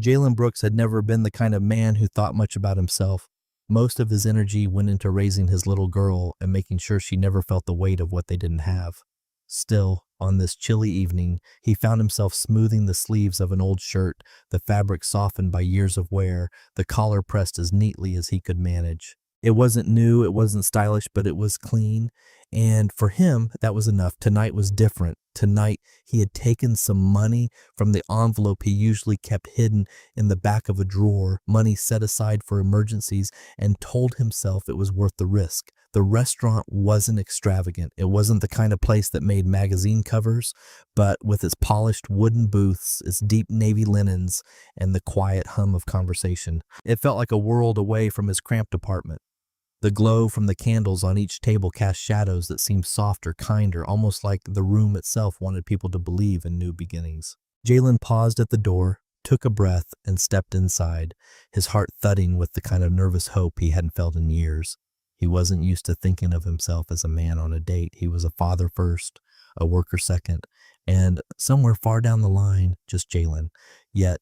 Jalen Brooks had never been the kind of man who thought much about himself. Most of his energy went into raising his little girl and making sure she never felt the weight of what they didn't have. Still, on this chilly evening, he found himself smoothing the sleeves of an old shirt, the fabric softened by years of wear, the collar pressed as neatly as he could manage. It wasn't new, it wasn't stylish, but it was clean. And for him, that was enough. Tonight was different. Tonight, he had taken some money from the envelope he usually kept hidden in the back of a drawer, money set aside for emergencies, and told himself it was worth the risk. The restaurant wasn't extravagant. It wasn't the kind of place that made magazine covers, but with its polished wooden booths, its deep navy linens, and the quiet hum of conversation, it felt like a world away from his cramped apartment. The glow from the candles on each table cast shadows that seemed softer, kinder, almost like the room itself wanted people to believe in new beginnings. Jalen paused at the door, took a breath, and stepped inside, his heart thudding with the kind of nervous hope he hadn't felt in years. He wasn't used to thinking of himself as a man on a date. He was a father first, a worker second, and somewhere far down the line, just Jalen. Yet,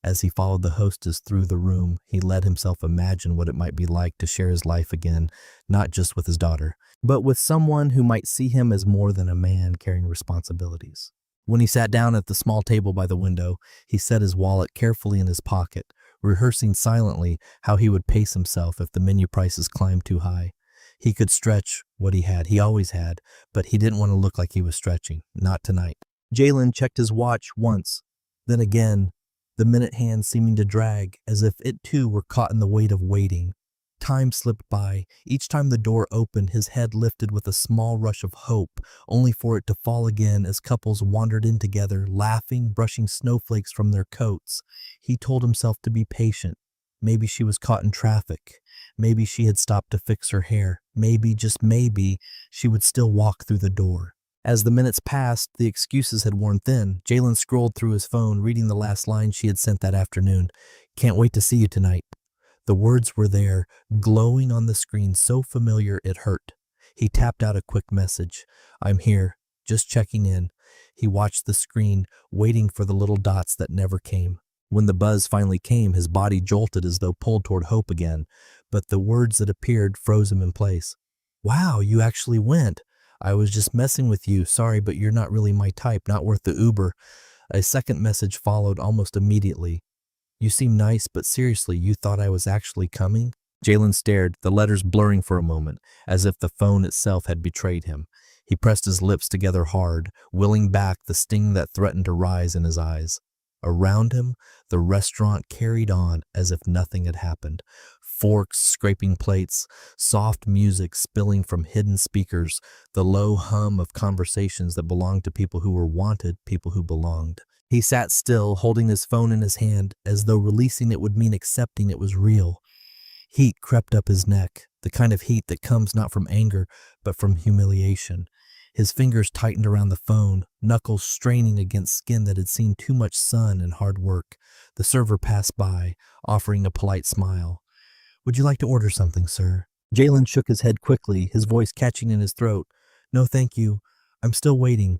as he followed the hostess through the room, he let himself imagine what it might be like to share his life again, not just with his daughter, but with someone who might see him as more than a man carrying responsibilities. When he sat down at the small table by the window, he set his wallet carefully in his pocket, rehearsing silently how he would pace himself if the menu prices climbed too high. He could stretch what he had. He always had, but he didn't want to look like he was stretching. Not tonight. Jalen checked his watch once, then again, the minute hand seeming to drag, as if it too were caught in the weight of waiting. Time slipped by. Each time the door opened, his head lifted with a small rush of hope, only for it to fall again as couples wandered in together, laughing, brushing snowflakes from their coats. He told himself to be patient. Maybe she was caught in traffic. Maybe she had stopped to fix her hair. Maybe, just maybe, she would still walk through the door. As the minutes passed, the excuses had worn thin. Jalen scrolled through his phone, reading the last line she had sent that afternoon. "Can't wait to see you tonight." The words were there, glowing on the screen, so familiar it hurt. He tapped out a quick message. "I'm here, just checking in." He watched the screen, waiting for the little dots that never came. When the buzz finally came, his body jolted as though pulled toward hope again, but the words that appeared froze him in place. "Wow, you actually went. I was just messing with you. Sorry, but you're not really my type, not worth the Uber." A second message followed almost immediately. "You seem nice, but seriously, you thought I was actually coming?" Jalen stared, the letters blurring for a moment, as if the phone itself had betrayed him. He pressed his lips together hard, willing back the sting that threatened to rise in his eyes. Around him, the restaurant carried on as if nothing had happened. Forks scraping plates, soft music spilling from hidden speakers, the low hum of conversations that belonged to people who were wanted, people who belonged. He sat still, holding his phone in his hand, as though releasing it would mean accepting it was real. Heat crept up his neck, the kind of heat that comes not from anger, but from humiliation. His fingers tightened around the phone, knuckles straining against skin that had seen too much sun and hard work. The server passed by, offering a polite smile. "Would you like to order something, sir?" Jalen shook his head quickly, his voice catching in his throat. "No, thank you. I'm still waiting."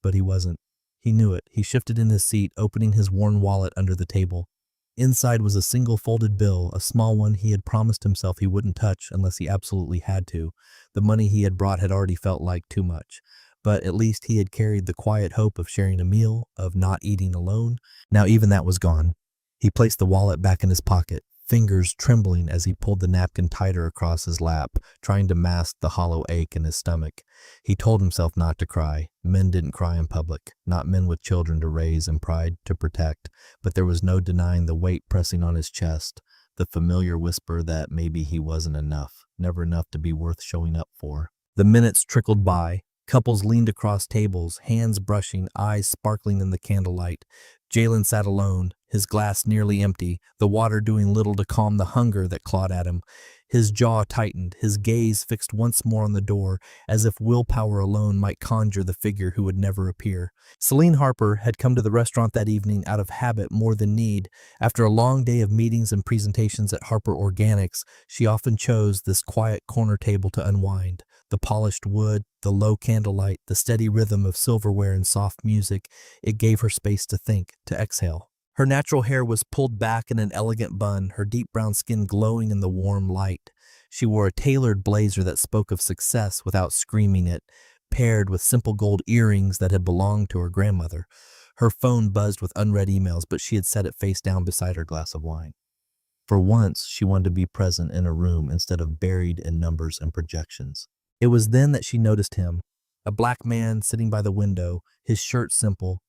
But he wasn't. He knew it. He shifted in his seat, opening his worn wallet under the table. Inside was a single folded bill, a small one he had promised himself he wouldn't touch unless he absolutely had to. The money he had brought had already felt like too much. But at least he had carried the quiet hope of sharing a meal, of not eating alone. Now even that was gone. He placed the wallet back in his pocket, fingers trembling as he pulled the napkin tighter across his lap, trying to mask the hollow ache in his stomach. He told himself not to cry. Men didn't cry in public, not men with children to raise and pride to protect, but there was no denying the weight pressing on his chest, the familiar whisper that maybe he wasn't enough, never enough to be worth showing up for. The minutes trickled by. Couples leaned across tables, hands brushing, eyes sparkling in the candlelight. Jalen sat alone, his glass nearly empty, the water doing little to calm the hunger that clawed at him. His jaw tightened, his gaze fixed once more on the door, as if willpower alone might conjure the figure who would never appear. Celine Harper had come to the restaurant that evening out of habit more than need. After a long day of meetings and presentations at Harper Organics, she often chose this quiet corner table to unwind. The polished wood, the low candlelight, the steady rhythm of silverware and soft music, it gave her space to think, to exhale. Her natural hair was pulled back in an elegant bun, her deep brown skin glowing in the warm light. She wore a tailored blazer that spoke of success without screaming it, paired with simple gold earrings that had belonged to her grandmother. Her phone buzzed with unread emails, but she had set it face down beside her glass of wine. For once, she wanted to be present in a room instead of buried in numbers and projections. It was then that she noticed him, a black man sitting by the window, his shirt simple,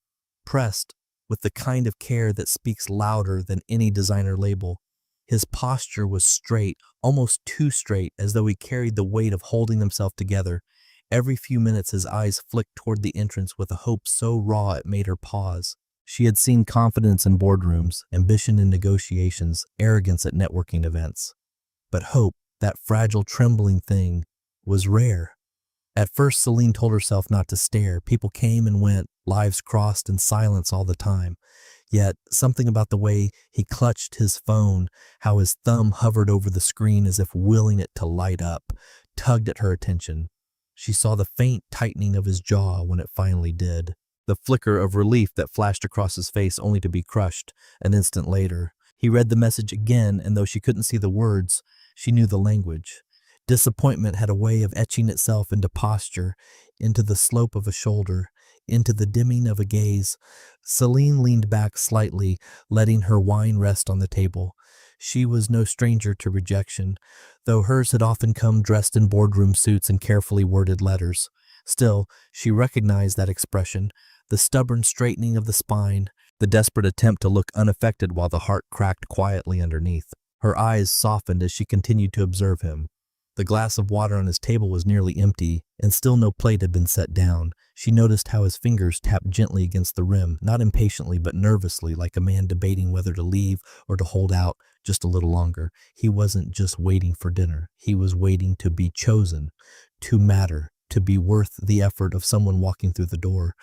pressed with the kind of care that speaks louder than any designer label. His posture was straight, almost too straight, as though he carried the weight of holding himself together. Every few minutes his eyes flicked toward the entrance with a hope so raw it made her pause. She had seen confidence in boardrooms, ambition in negotiations, arrogance at networking events. But hope, that fragile, trembling thing, was rare. At first, Celine told herself not to stare. People came and went, lives crossed in silence all the time. Yet, something about the way he clutched his phone, how his thumb hovered over the screen as if willing it to light up, tugged at her attention. She saw the faint tightening of his jaw when it finally did, the flicker of relief that flashed across his face only to be crushed an instant later. He read the message again, and though she couldn't see the words, she knew the language. Disappointment had a way of etching itself into posture, into the slope of a shoulder, into the dimming of a gaze. Celine leaned back slightly, letting her wine rest on the table. She was no stranger to rejection, though hers had often come dressed in boardroom suits and carefully worded letters. Still, she recognized that expression, the stubborn straightening of the spine, the desperate attempt to look unaffected while the heart cracked quietly underneath. Her eyes softened as she continued to observe him. The glass of water on his table was nearly empty, and still no plate had been set down. She noticed how his fingers tapped gently against the rim, not impatiently but nervously, like a man debating whether to leave or to hold out just a little longer. He wasn't just waiting for dinner. He was waiting to be chosen, to matter, to be worth the effort of someone walking through the door.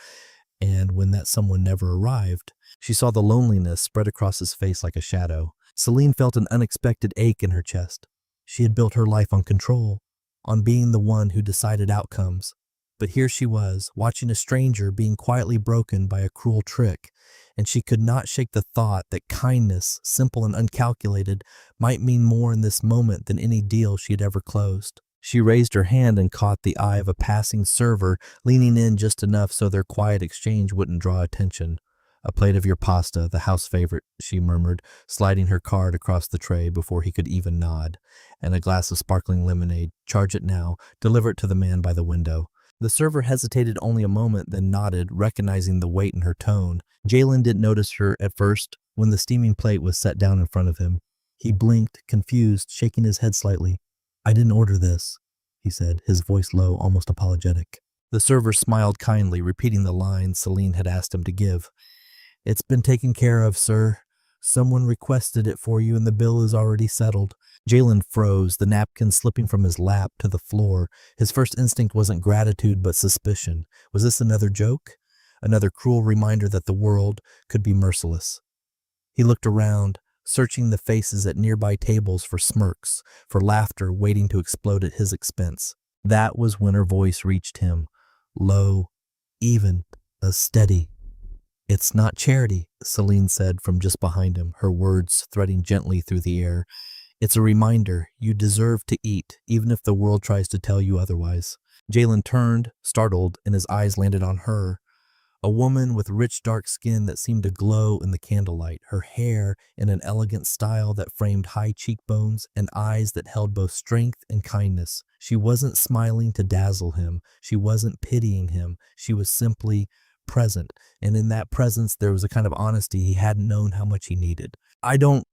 And when that someone never arrived, she saw the loneliness spread across his face like a shadow. Celine felt an unexpected ache in her chest. She had built her life on control, on being the one who decided outcomes. But here she was, watching a stranger being quietly broken by a cruel trick, and she could not shake the thought that kindness, simple and uncalculated, might mean more in this moment than any deal she had ever closed. She raised her hand and caught the eye of a passing server, leaning in just enough so their quiet exchange wouldn't draw attention. "A plate of your pasta, the house favorite," she murmured, sliding her card across the tray before he could even nod. "And a glass of sparkling lemonade. Charge it now. Deliver it to the man by the window." The server hesitated only a moment, then nodded, recognizing the weight in her tone. Jalen didn't notice her at first when the steaming plate was set down in front of him. He blinked, confused, shaking his head slightly. "I didn't order this," he said, his voice low, almost apologetic. The server smiled kindly, repeating the line Celine had asked him to give. "It's been taken care of, sir. Someone requested it for you and the bill is already settled." Jalen froze, the napkin slipping from his lap to the floor. His first instinct wasn't gratitude but suspicion. Was this another joke? Another cruel reminder that the world could be merciless? He looked around, searching the faces at nearby tables for smirks, for laughter waiting to explode at his expense. That was when her voice reached him, low, even, steady. "It's not charity," Celine said from just behind him, her words threading gently through the air. "It's a reminder you deserve to eat, even if the world tries to tell you otherwise." Jalen turned, startled, and his eyes landed on her. A woman with rich dark skin that seemed to glow in the candlelight, her hair in an elegant style that framed high cheekbones and eyes that held both strength and kindness. She wasn't smiling to dazzle him. She wasn't pitying him. She was simply present, and in that presence there was a kind of honesty he hadn't known how much he needed. "I don't,"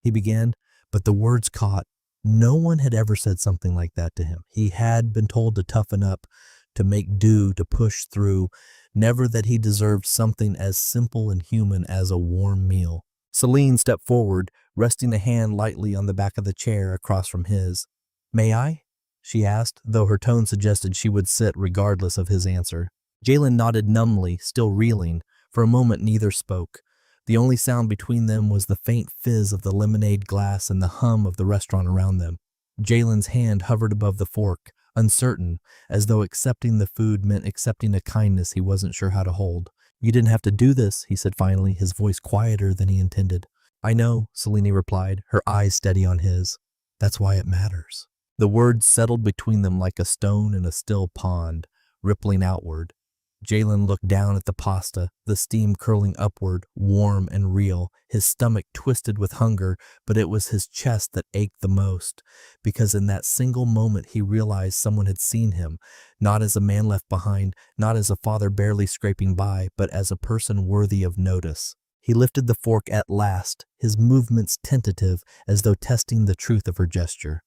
he began, but the words caught. No one had ever said something like that to him. He had been told to toughen up, to make do, to push through, never that he deserved something as simple and human as a warm meal. Celine stepped forward, resting a hand lightly on the back of the chair across from his. "May I?" she asked, though her tone suggested she would sit regardless of his answer. Jalen nodded numbly, still reeling. For a moment neither spoke. The only sound between them was the faint fizz of the lemonade glass and the hum of the restaurant around them. Jalen's hand hovered above the fork, uncertain, as though accepting the food meant accepting a kindness he wasn't sure how to hold. You didn't have to do this, he said finally, his voice quieter than he intended. I know, Selene replied, her eyes steady on his. That's why it matters. The words settled between them like a stone in a still pond, rippling outward. Jalen looked down at the pasta, the steam curling upward, warm and real, his stomach twisted with hunger, but it was his chest that ached the most, because in that single moment he realized someone had seen him, not as a man left behind, not as a father barely scraping by, but as a person worthy of notice. He lifted the fork at last, his movements tentative, as though testing the truth of her gesture.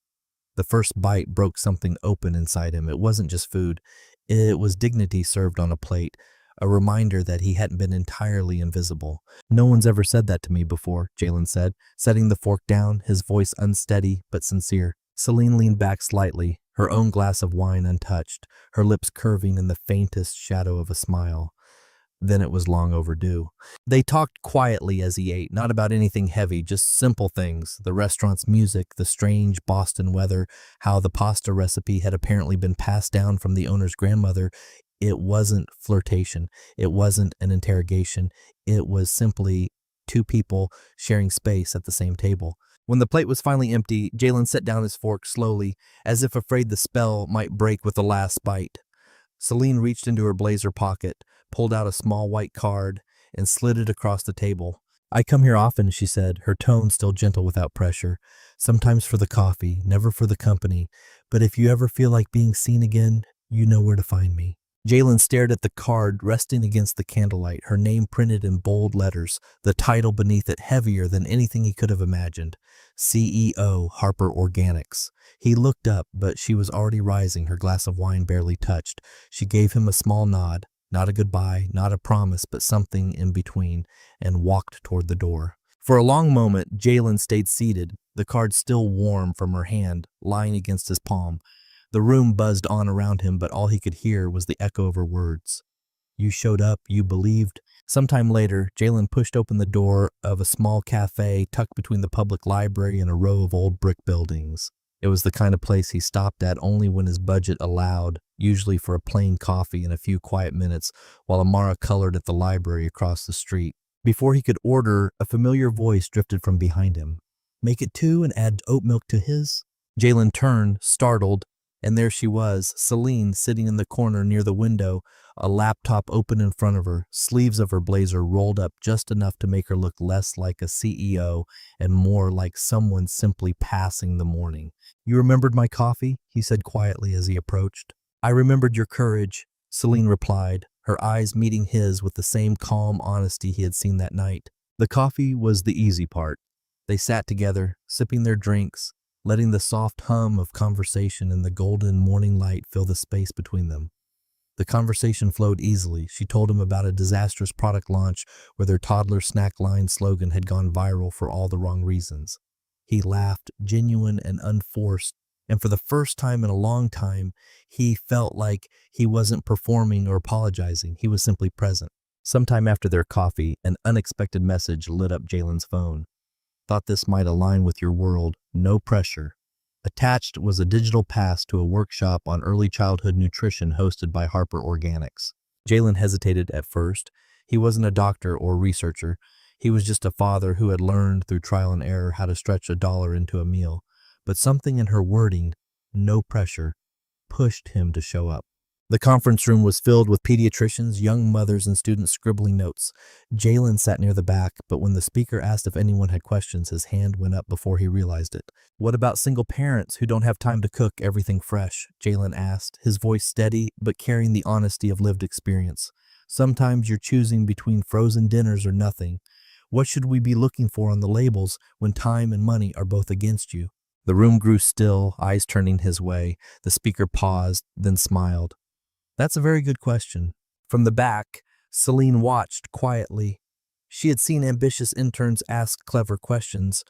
The first bite broke something open inside him. It wasn't just food. It was dignity served on a plate, a reminder that he hadn't been entirely invisible. No one's ever said that to me before, Jalen said, setting the fork down, his voice unsteady but sincere. Selene leaned back slightly, her own glass of wine untouched, her lips curving in the faintest shadow of a smile. Then it was long overdue. They talked quietly as he ate, not about anything heavy, just simple things, the restaurant's music, the strange Boston weather, how the pasta recipe had apparently been passed down from the owner's grandmother. It wasn't flirtation. It wasn't an interrogation. It was simply two people sharing space at the same table. When the plate was finally empty, Jalen set down his fork slowly, as if afraid the spell might break with the last bite. Selene reached into her blazer pocket, pulled out a small white card, and slid it across the table. I come here often, she said, her tone still gentle without pressure. Sometimes for the coffee, never for the company. But if you ever feel like being seen again, you know where to find me. Jalen stared at the card resting against the candlelight, her name printed in bold letters, the title beneath it heavier than anything he could have imagined. CEO, Harper Organics. He looked up, but she was already rising, her glass of wine barely touched. She gave him a small nod, not a goodbye, not a promise, but something in between, and walked toward the door. For a long moment, Jalen stayed seated, the card still warm from her hand, lying against his palm. The room buzzed on around him, but all he could hear was the echo of her words. You showed up, you believed. Sometime later, Jalen pushed open the door of a small cafe tucked between the public library and a row of old brick buildings. It was the kind of place he stopped at only when his budget allowed, usually for a plain coffee and a few quiet minutes, while Amara colored at the library across the street. Before he could order, a familiar voice drifted from behind him. Make it two and add oat milk to his? Jalen turned, startled, and there she was, Selene, sitting in the corner near the window, a laptop open in front of her, sleeves of her blazer rolled up just enough to make her look less like a CEO and more like someone simply passing the morning. You remembered my coffee? He said quietly as he approached. I remembered your courage, Selene replied, her eyes meeting his with the same calm honesty he had seen that night. The coffee was the easy part. They sat together, sipping their drinks, letting the soft hum of conversation and the golden morning light fill the space between them. The conversation flowed easily. She told him about a disastrous product launch where their toddler snack line slogan had gone viral for all the wrong reasons. He laughed, genuine and unforced, and for the first time in a long time, he felt like he wasn't performing or apologizing. He was simply present. Sometime after their coffee, an unexpected message lit up Jalen's phone. Thought this might align with your world. No pressure. Attached was a digital pass to a workshop on early childhood nutrition hosted by Harper Organics. Jalen hesitated at first. He wasn't a doctor or researcher. He was just a father who had learned through trial and error how to stretch $1 into a meal. But something in her wording, no pressure, pushed him to show up. The conference room was filled with pediatricians, young mothers, and students scribbling notes. Jalen sat near the back, but when the speaker asked if anyone had questions, his hand went up before he realized it. What about single parents who don't have time to cook everything fresh? Jalen asked, his voice steady, but carrying the honesty of lived experience. Sometimes you're choosing between frozen dinners or nothing. What should we be looking for on the labels when time and money are both against you? The room grew still, eyes turning his way. The speaker paused, then smiled. That's a very good question. From the back, Selene watched quietly. She had seen ambitious interns ask clever questions,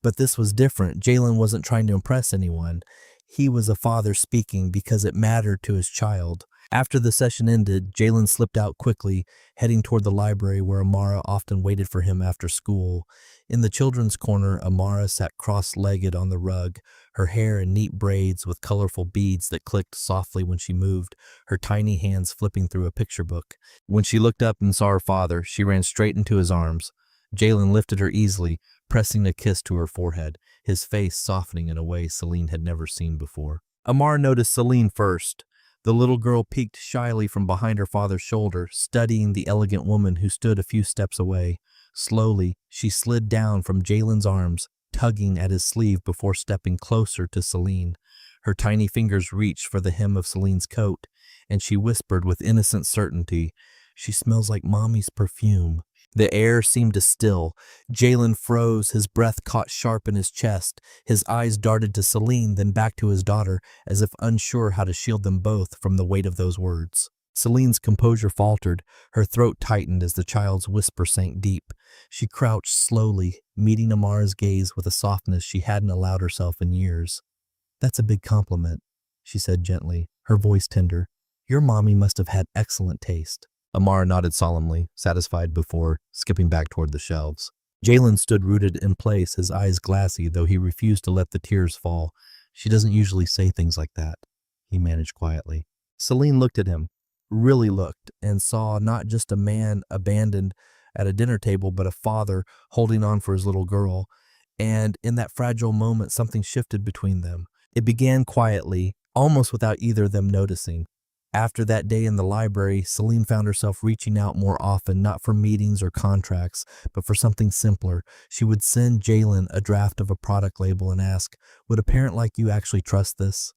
but this was different. Jalen wasn't trying to impress anyone. He was a father speaking because it mattered to his child. After the session ended, Jalen slipped out quickly, heading toward the library where Amara often waited for him after school. In the children's corner, Amara sat cross-legged on the rug, her hair in neat braids with colorful beads that clicked softly when she moved, her tiny hands flipping through a picture book. When she looked up and saw her father, she ran straight into his arms. Jalen lifted her easily, pressing a kiss to her forehead, his face softening in a way Celine had never seen before. Amara noticed Celine first. The little girl peeked shyly from behind her father's shoulder, studying the elegant woman who stood a few steps away. Slowly, she slid down from Jalen's arms, tugging at his sleeve before stepping closer to Celine. Her tiny fingers reached for the hem of Celine's coat, and she whispered with innocent certainty, "She smells like Mommy's perfume." The air seemed to still. Jalen froze, his breath caught sharp in his chest. His eyes darted to Celine, then back to his daughter, as if unsure how to shield them both from the weight of those words. Celine's composure faltered. Her throat tightened as the child's whisper sank deep. She crouched slowly, meeting Amara's gaze with a softness she hadn't allowed herself in years. "That's a big compliment," she said gently, her voice tender. "Your mommy must have had excellent taste." Amara nodded solemnly, satisfied before skipping back toward the shelves. Jalen stood rooted in place, his eyes glassy, though he refused to let the tears fall. "She doesn't usually say things like that," he managed quietly. Celine looked at him, really looked, and saw not just a man abandoned at a dinner table, but a father holding on for his little girl. And in that fragile moment, something shifted between them. It began quietly, almost without either of them noticing. After that day in the library, Celine found herself reaching out more often, not for meetings or contracts, but for something simpler. She would send Jalen a draft of a product label and ask, "Would a parent like you actually trust this?"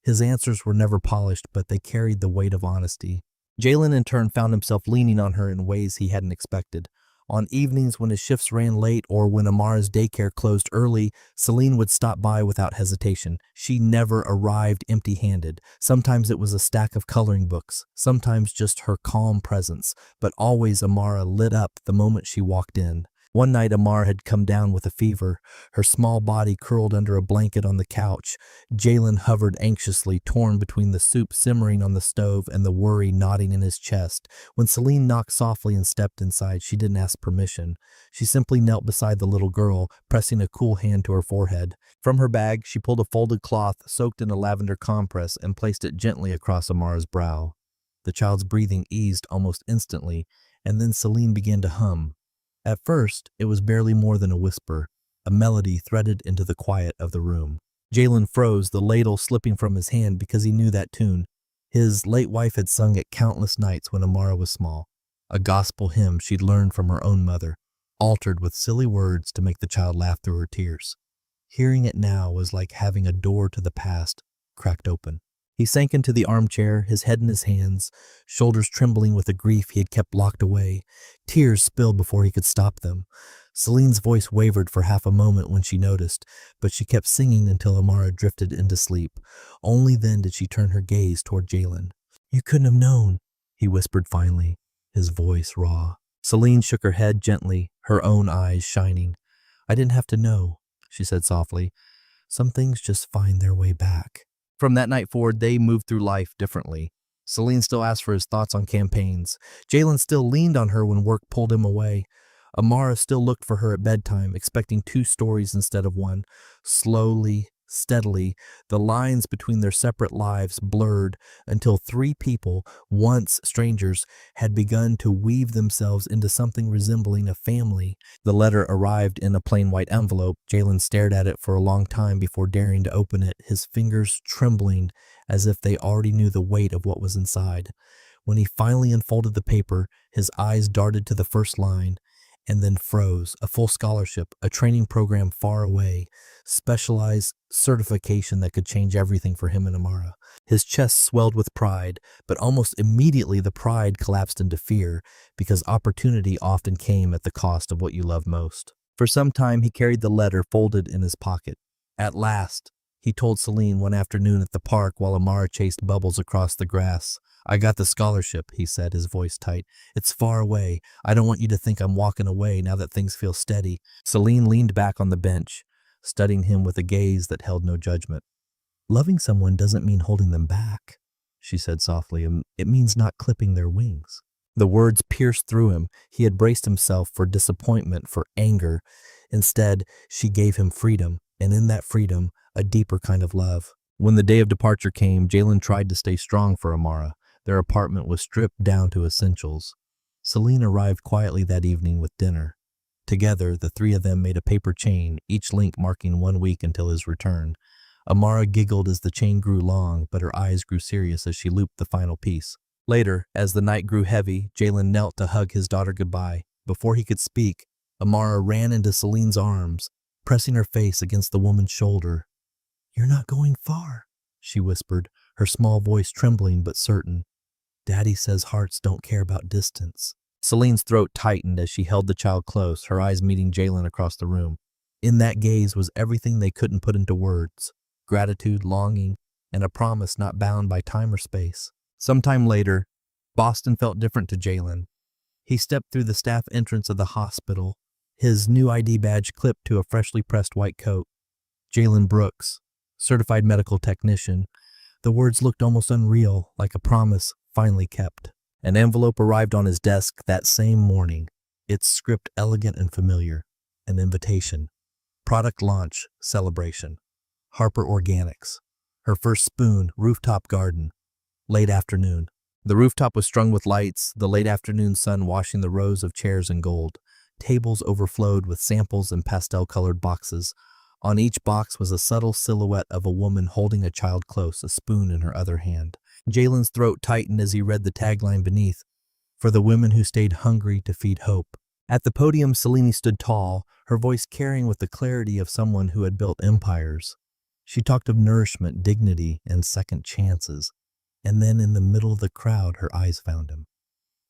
His answers were never polished, but they carried the weight of honesty. Jalen in turn found himself leaning on her in ways he hadn't expected. On evenings when his shifts ran late or when Amara's daycare closed early, Celine would stop by without hesitation. She never arrived empty-handed. Sometimes it was a stack of coloring books, sometimes just her calm presence, but always Amara lit up the moment she walked in. One night Amara had come down with a fever, her small body curled under a blanket on the couch. Jalen hovered anxiously, torn between the soup simmering on the stove and the worry knotting in his chest. When Celine knocked softly and stepped inside, she didn't ask permission. She simply knelt beside the little girl, pressing a cool hand to her forehead. From her bag, she pulled a folded cloth soaked in a lavender compress and placed it gently across Amara's brow. The child's breathing eased almost instantly, and then Celine began to hum. At first, it was barely more than a whisper, a melody threaded into the quiet of the room. Jalen froze, the ladle slipping from his hand because he knew that tune. His late wife had sung it countless nights when Amara was small, a gospel hymn she'd learned from her own mother, altered with silly words to make the child laugh through her tears. Hearing it now was like having a door to the past cracked open. He sank into the armchair, his head in his hands, shoulders trembling with the grief he had kept locked away. Tears spilled before he could stop them. Celine's voice wavered for half a moment when she noticed, but she kept singing until Amara drifted into sleep. Only then did she turn her gaze toward Jalen. "You couldn't have known," he whispered finally, his voice raw. Celine shook her head gently, her own eyes shining. "I didn't have to know," she said softly. "Some things just find their way back." From that night forward, they moved through life differently. Celine still asked for his thoughts on campaigns. Jalen still leaned on her when work pulled him away. Amara still looked for her at bedtime, expecting 2 stories instead of one. Slowly, steadily, the lines between their separate lives blurred until 3 people, once strangers, had begun to weave themselves into something resembling a family. The letter arrived in a plain white envelope. Jalen stared at it for a long time before daring to open it, his fingers trembling as if they already knew the weight of what was inside. When he finally unfolded the paper, his eyes darted to the first line, and then froze. A full scholarship, a training program far away, specialized certification that could change everything for him and Amara. His chest swelled with pride, but almost immediately the pride collapsed into fear, because opportunity often came at the cost of what you love most. For some time he carried the letter folded in his pocket. At last, he told Celine one afternoon at the park while Amara chased bubbles across the grass. "I got the scholarship," he said, his voice tight. "It's far away. I don't want you to think I'm walking away now that things feel steady." Celine leaned back on the bench, studying him with a gaze that held no judgment. "Loving someone doesn't mean holding them back," she said softly. "It means not clipping their wings." The words pierced through him. He had braced himself for disappointment, for anger. Instead, she gave him freedom, and in that freedom, a deeper kind of love. When the day of departure came, Jalen tried to stay strong for Amara. Their apartment was stripped down to essentials. Celine arrived quietly that evening with dinner. Together, the three of them made a paper chain, each link marking 1 week until his return. Amara giggled as the chain grew long, but her eyes grew serious as she looped the final piece. Later, as the night grew heavy, Jalen knelt to hug his daughter goodbye. Before he could speak, Amara ran into Celine's arms, pressing her face against the woman's shoulder. "You're not going far," she whispered, her small voice trembling but certain. "Daddy says hearts don't care about distance." Celine's throat tightened as she held the child close, her eyes meeting Jalen across the room. In that gaze was everything they couldn't put into words: gratitude, longing, and a promise not bound by time or space. Sometime later, Boston felt different to Jalen. He stepped through the staff entrance of the hospital, his new ID badge clipped to a freshly pressed white coat. Jalen Brooks, certified medical technician. The words looked almost unreal, like a promise finally kept. An envelope arrived on his desk that same morning, its script elegant and familiar. An invitation. Product launch celebration. Harper Organics. Her first spoon, rooftop garden. Late afternoon. The rooftop was strung with lights, the late afternoon sun washing the rows of chairs in gold. Tables overflowed with samples and pastel-colored boxes. On each box was a subtle silhouette of a woman holding a child close, a spoon in her other hand. Jalen's throat tightened as he read the tagline beneath, "For the women who stayed hungry to feed hope." At the podium, Celine stood tall, her voice carrying with the clarity of someone who had built empires. She talked of nourishment, dignity, and second chances. And then in the middle of the crowd, her eyes found him.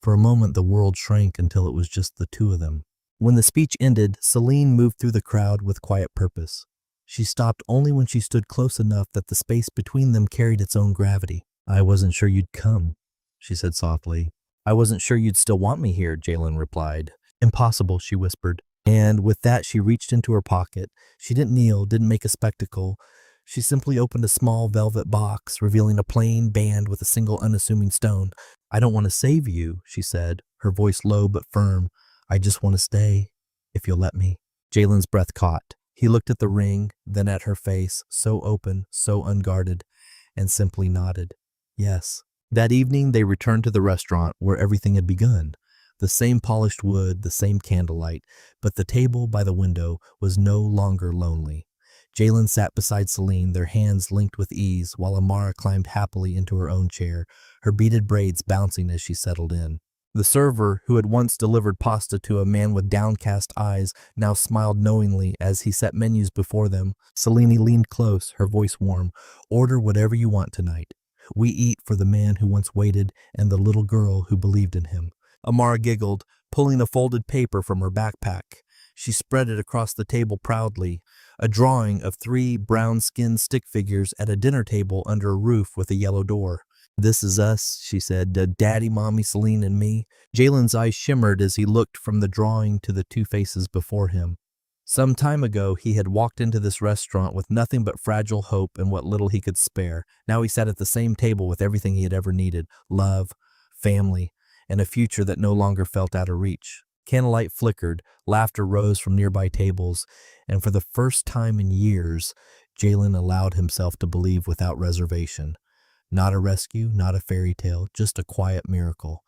For a moment, the world shrank until it was just the two of them. When the speech ended, Celine moved through the crowd with quiet purpose. She stopped only when she stood close enough that the space between them carried its own gravity. "I wasn't sure you'd come," she said softly. "I wasn't sure you'd still want me here," Jalen replied. "Impossible," she whispered. And with that, she reached into her pocket. She didn't kneel, didn't make a spectacle. She simply opened a small velvet box, revealing a plain band with a single unassuming stone. "I don't want to save you," she said, her voice low but firm. "I just want to stay, if you'll let me." Jalen's breath caught. He looked at the ring, then at her face, so open, so unguarded, and simply nodded. Yes. That evening, they returned to the restaurant where everything had begun. The same polished wood, the same candlelight, but the table by the window was no longer lonely. Jalen sat beside Celine, their hands linked with ease, while Amara climbed happily into her own chair, her beaded braids bouncing as she settled in. The server, who had once delivered pasta to a man with downcast eyes, now smiled knowingly as he set menus before them. Celine leaned close, her voice warm. "Order whatever you want tonight. We eat for the man who once waited and the little girl who believed in him." Amara giggled, pulling a folded paper from her backpack. She spread it across the table proudly, a drawing of 3 brown-skinned stick figures at a dinner table under a roof with a yellow door. "This is us," she said, "Daddy, Mommy, Celine, and me." Jalen's eyes shimmered as he looked from the drawing to the two faces before him. Some time ago, he had walked into this restaurant with nothing but fragile hope and what little he could spare. Now he sat at the same table with everything he had ever needed: love, family, and a future that no longer felt out of reach. Candlelight flickered, laughter rose from nearby tables, and for the first time in years, Jalen allowed himself to believe without reservation. Not a rescue, not a fairy tale, just a quiet miracle.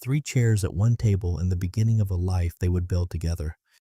3 chairs at one table in the beginning of a life they would build together.